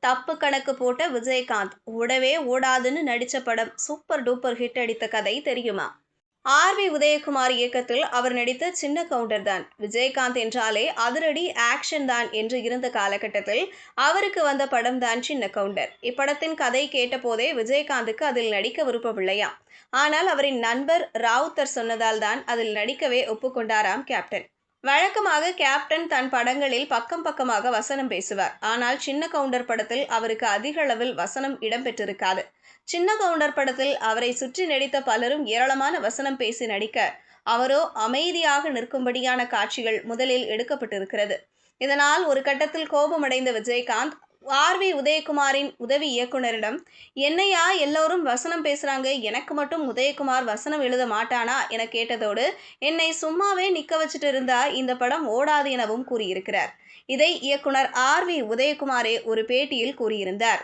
தப்பு கணக்கு போட்ட விஜயகாந்த் ஓடவே ஓடாதுன்னு நடிச்ச படம் சூப்பர் டூப்பர் ஹிட் அடித்த கதை தெரியுமா? ஆர்.வி. உதயகுமார் இயக்கத்தில் அவர் நடித்த சின்ன கவுண்டர் தான். விஜயகாந்த் என்றாலே அதிரடி ஆக்ஷன் தான் என்று இருந்த காலகட்டத்தில் அவருக்கு வந்த படம் தான் சின்ன கவுண்டர். இப்படத்தின் கதை கேட்டபோதே விஜயகாந்துக்கு அதில் நடிக்க விருப்பமில்லையாம். ஆனால் அவரின் நண்பர் ராவுத்தர் சொன்னதால் தான் அதில் நடிக்கவே ஒப்புக்கொண்டாராம் கேப்டன். வழக்கமாக கேப்டன் தன் படங்களில் பக்கம் பக்கமாக வசனம் பேசுவார். ஆனால் சின்ன கவுண்டர் படத்தில் அவருக்கு அதிக அளவில் வசனம் இடம்பெற்றிருக்காது. சின்ன கவுண்டர் படத்தில் அவரை சுற்றி நடித்த பலரும் ஏராளமான வசனம் பேசி நடிக்க, அவரோ அமைதியாக நிற்கும்படியான காட்சிகள் முதலில் எடுக்கப்பட்டிருக்கிறது. இதனால் ஒரு கட்டத்தில் கோபமடைந்த விஜயகாந்த் ஆர்.வி. உதயகுமாரின் உதவி இயக்குனரிடம், என்னையா எல்லோரும் வசனம் பேசுறாங்க, எனக்கு மட்டும் உதயகுமார் வசனம் எழுத மாட்டானா என கேட்டதோடு, என்னை சும்மாவே நிக்க வச்சுட்டு இருந்தா இந்த படம் ஓடாது எனவும் கூறியிருக்கிறார். இதை இயக்குனர் ஆர்.வி. உதயகுமாரே ஒரு பேட்டியில் கூறியிருந்தார்.